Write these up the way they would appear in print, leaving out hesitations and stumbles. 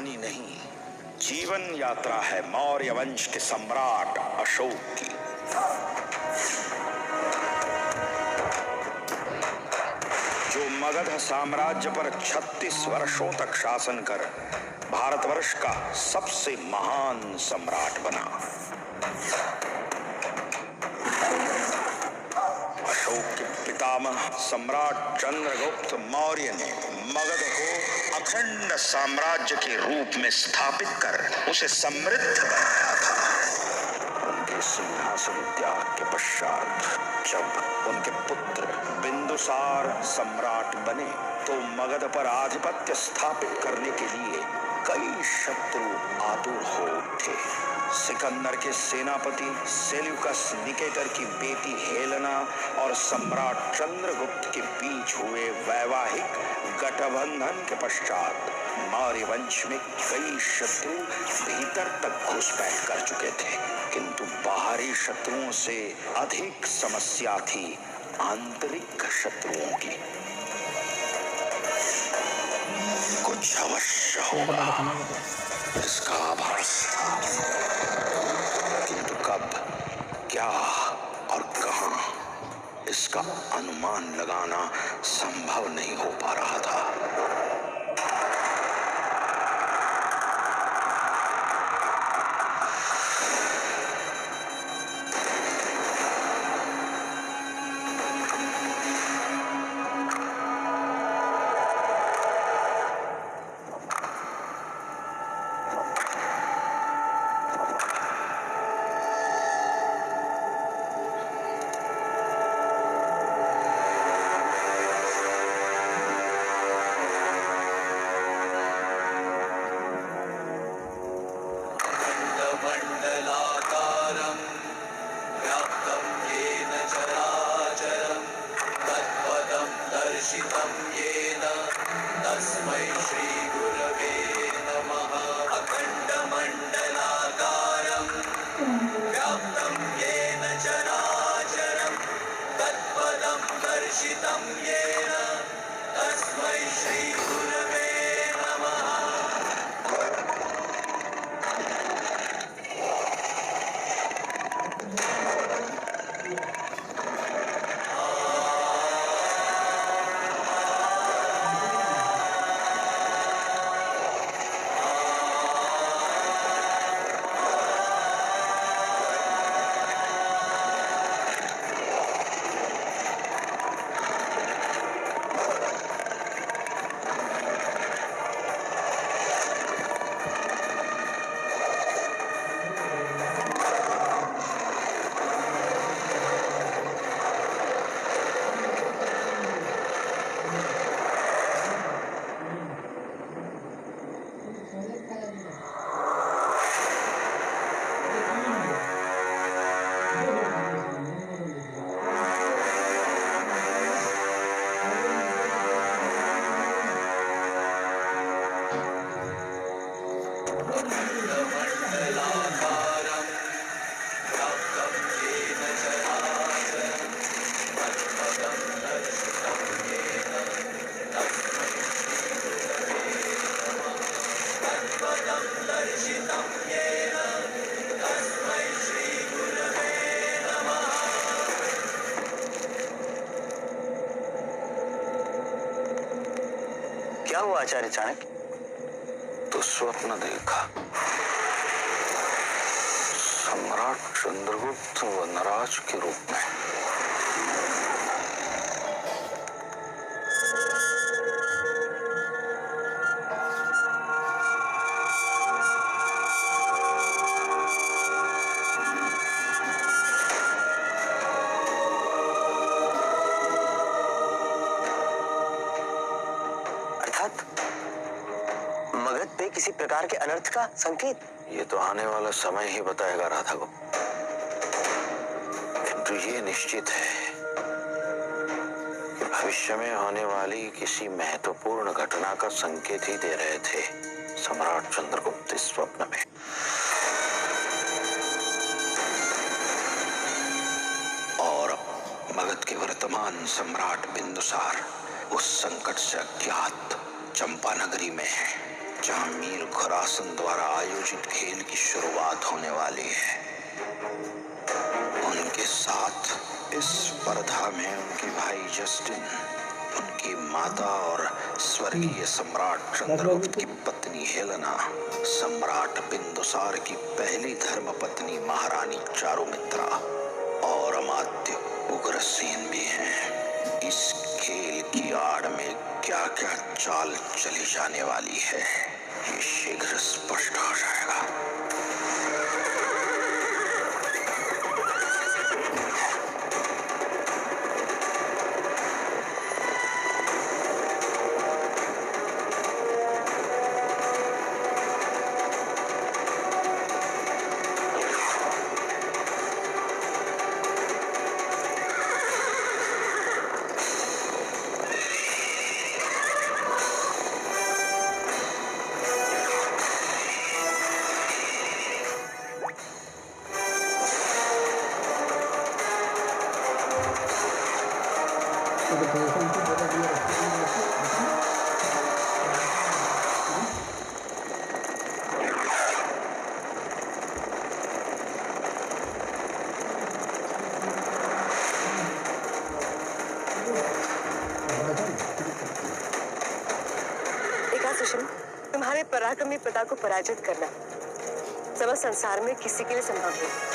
कहानी नहीं, जीवन यात्रा है मौर्य वंश के सम्राट अशोक की। जो मगध साम्राज्य पर 36 वर्षों तक शासन कर भारतवर्ष का सबसे महान सम्राट बना। अशोक के पितामह सम्राट चंद्रगुप्त मौर्य ने मगध को अखंड साम्राज्य के रूप में स्थापित कर उसे समृद्ध बनाया था। उनके सिंहासन त्याग के पश्चात जब उनके पुत्र बिंदुसार सम्राट बने तो मगध पर आधिपत्य स्थापित करने के लिए कई शत्रु आतुर हो उठे। सिकंदर के सेनापति सेल्यूकस निकेटर की बेटी हेलेना और सम्राट चंद्रगुप्त के बीच हुए वैवाहिक गठबंधन के पश्चात मौर्य वंश में कई शत्रु भीतर तक घुसपैठ कर चुके थे, किंतु बाहरी शत्रुओं से अधिक समस्या थी आंतरिक शत्रुओं की। कुछ अवश्य होगा इसका आभास था, किंतु कब, क्या और कहां, इसका अनुमान लगाना संभव नहीं हो पा रहा था। क्या हुआ आचार्य चाणक्य? तो स्वप्न देखा, सम्राट चंद्रगुप्त व नराज के रूप में। मगध पे किसी प्रकार के अनर्थ का संकेत? ये तो आने वाला समय ही बताएगा राधा को, किंतु ये निश्चित है कि भविष्य में होने वाली किसी महत्वपूर्ण घटना का संकेत ही दे रहे थे सम्राट चंद्रगुप्त इस स्वप्न में। और मगध के वर्तमान सम्राट बिंदुसार उस संकट से अज्ञात चंपा नगरी में है। जहां मीर खुरासन द्वारा आयोजित खेल की शुरुआत होने वाली है। उनके साथ इस स्पर्धा में उनके भाई जस्टिन, उनकी माता और स्वर्गीय सम्राट चंद्रगुप्त की पत्नी हेलेना, सम्राट बिंदुसार की पहली धर्मपत्नी महारानी चारुमित्रा और अमात्य उग्रसेन भी हैं। इस खेल की आड़ में क्या क्या चाल चली जाने वाली है, ये शीघ्र स्पष्ट हो जाएगा। तुम्हारे पराक्रमी पिता को पराजित करना समस्त संसार में किसी के लिए संभव नहीं।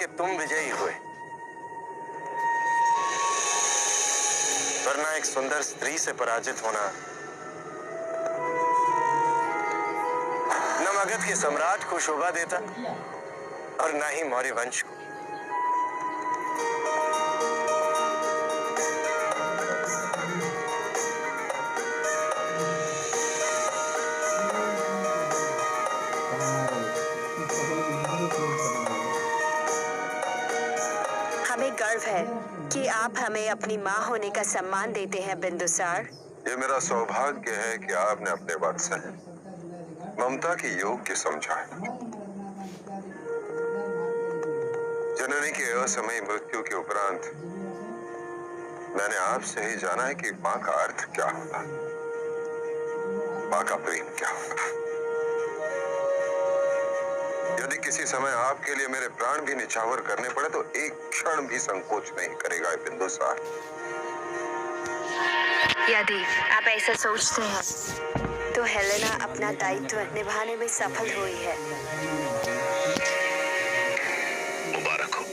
कि तुम विजयी हुए, वरना एक सुंदर स्त्री से पराजित होना न मगध के सम्राट को शोभा देता और न ही मौर्य वंश को। हमें गर्व है कि आप हमें अपनी माँ होने का सम्मान देते हैं बिंदुसार। ये मेरा सौभाग्य है कि आपने अपने वात्सल्य ममता के योग्य समझा है। जननी की असमयी मृत्यु के उपरांत मैंने आपसे ही जाना है कि माँ का अर्थ क्या होता है, माँ का प्रेम क्या होता है। यदि किसी समय आपके लिए मेरे प्राण भी निछावर करने पड़े तो एक क्षण भी संकोच नहीं करेगा बिंदुसार। यदि आप ऐसा सोचते हैं तो हेलेना अपना दायित्व निभाने में सफल हुई है। मुबारक हो।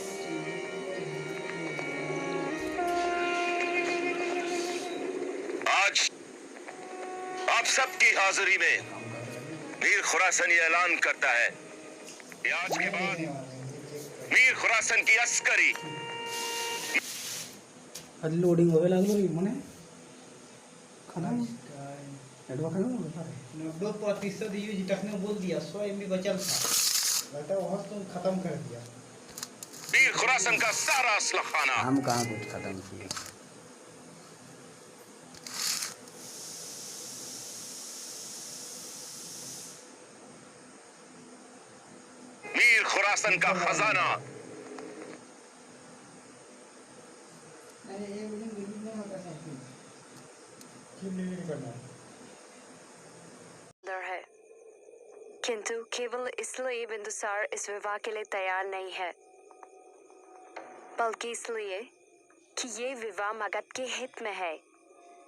आज आप सबकी हाजिरी में मीर खुरासन ये ऐलान करता है कि आज के बाद मीर खुरासन की अस्करी लोडिंग होवे लागलो मने खाना एडवा खाना होता है 90% यूज तक ने बोल दिया 100 MB बचल था, बेटा वहां तुम खत्म कर दिया। मीर खुरासन का सारा असला खाना हम कहाँ कुछ खत्म किए। मीर खुरासन का खजाना है, किंतु केवल इसलिए बिंदुसार इस विवाह के लिए तैयार नहीं है, बल्कि इसलिए कि ये विवाह मगध के हित में है।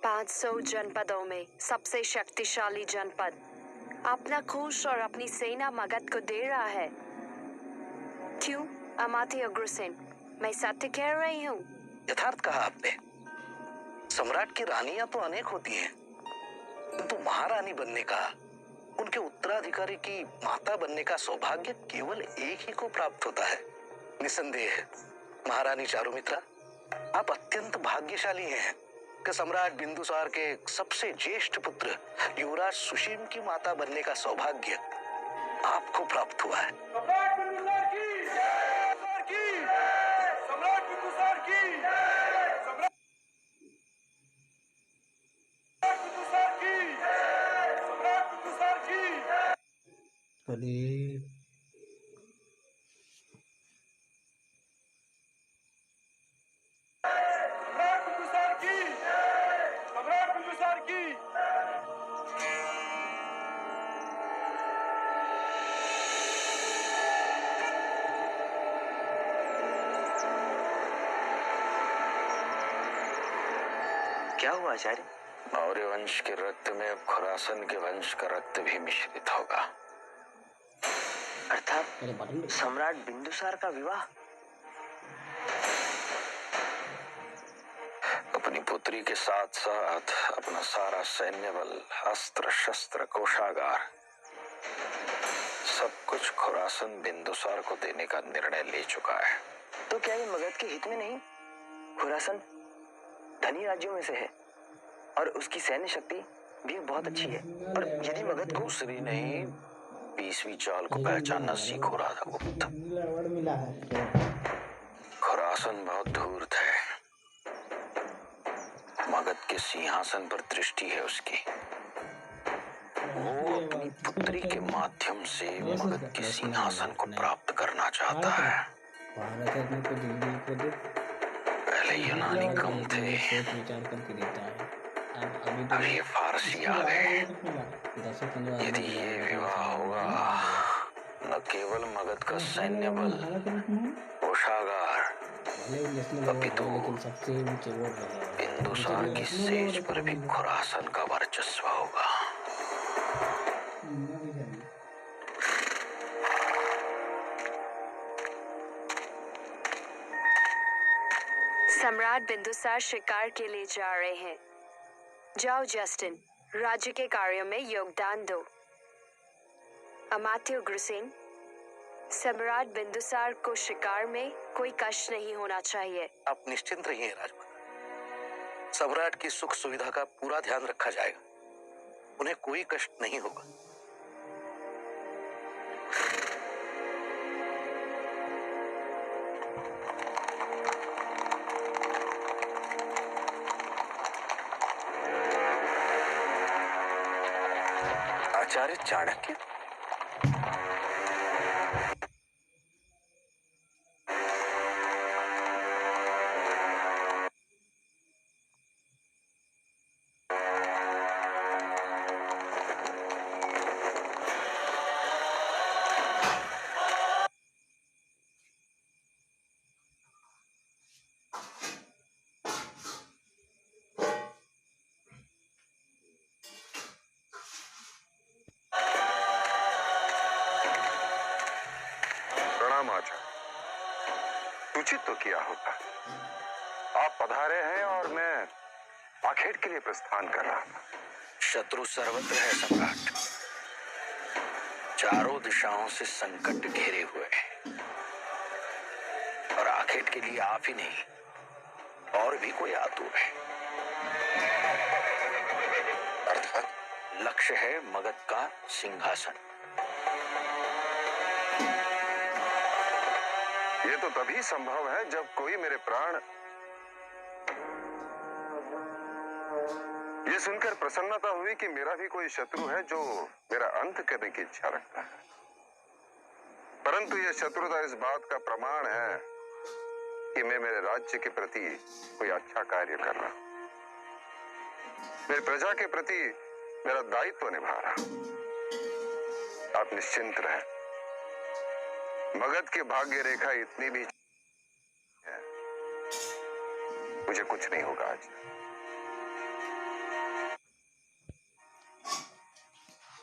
500 जनपदों में सबसे शक्तिशाली जनपद अपना कोष और अपनी सेना मगध को दे रहा है। क्यों अमात्य अग्रसेन, मैं सत्य कह रही हूँ। यथार्थ कहा आपने। सम्राट की रानियां तो अनेक होती हैं, किंतु महारानी बनने का, उनके उत्तराधिकारी की माता बनने का सौभाग्य केवल एक ही को प्राप्त होता है। निसंदेह महारानी चारुमित्रा, आप अत्यंत भाग्यशाली हैं कि सम्राट बिंदुसार के सबसे ज्येष्ठ पुत्र युवराज सुशीम की माता बनने का सौभाग्य आपको प्राप्त हुआ है। अरे क्या हुआ आचार्य? मौर्य वंश के रक्त में अब खुरासन के वंश का रक्त भी मिश्रित होगा। अर्थात सम्राट बिंदुसार का विवाह? अपनी पुत्री के साथ साथ अपना सारा सैन्य बल, अस्त्र शस्त्र, कोषागार, सब कुछ खुरासन बिंदुसार को देने का निर्णय ले चुका है। तो क्या ये मगध के हित में नहीं? खुरासन धनी राज्यों में से है और उसकी सैन्य शक्ति भी बहुत अच्छी है, और यदि मगध को दूसरी नहीं 20वीं चाल को पहचानना सीखो राधागुप्त। मिला है। खुरासन बहुत धूर्त है, मगध के सिंहासन पर दृष्टि है उसकी। वो अपनी पुत्री के माध्यम से मगध के सिंहासन को प्राप्त करना चाहता है। पहले यूनानी कम थे, अब ये फारसी आ गए। यदि ये विवाह होगा, न केवल मगध का सैन्य बल, कोषागार, अपितु बिंदुसार की सेज पर भी खुरासन का वर्चस्व होगा। सम्राट बिंदुसार शिकार के लिए जा रहे हैं। जाओ जस्टिन, राज्य के कार्यों में योगदान दो। अमात्य उग्रसेन, सम्राट बिंदुसार को शिकार में कोई कष्ट नहीं होना चाहिए। आप निश्चिंत रहिए राजमाता, सम्राट की सुख सुविधा का पूरा ध्यान रखा जाएगा, उन्हें कोई कष्ट नहीं होगा। आचार्य चाणक्य, सूचित तो किया होता। आप पधारे हैं और मैं आखेट के लिए प्रस्थान कर रहा था। शत्रु सर्वत्र है सम्राट, चारों दिशाओं से संकट घेरे हुए हैं और आखेट के लिए आप ही नहीं और भी कोई आतुर है। अर्थात लक्ष्य है मगध का सिंहासन। ये तो तभी संभव है जब कोई मेरे प्राण। ये सुनकर प्रसन्नता हुई कि मेरा भी कोई शत्रु है जो मेरा अंत करने की इच्छा रखता है, परंतु यह शत्रुता इस बात का प्रमाण है कि मैं मेरे राज्य के प्रति कोई अच्छा कार्य कर रहा हूं, मेरी प्रजा के प्रति मेरा दायित्व निभा रहा हूं। आप निश्चिंत रहें, मगध की भाग्य रेखा इतनी भी है, मुझे कुछ नहीं होगा आज।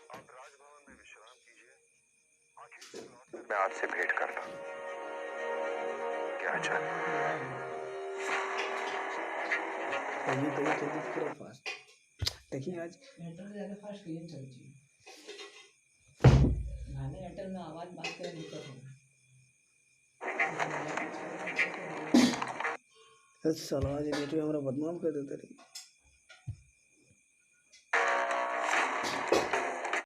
आप राजभवन में विश्राम कीजिए, आखिर से लौटकर मैं आपसे भेंट करता हूं। क्या आचार्य? तो जल्दी पूरा फास्ट देखिए आज एयरटेल ज्यादा फास्ट क्लियर चलती है। एयरटेल में आवाज बात करने में दिक्कत होगा। साला आज नेट में हमारा बदनाम कर देते रही।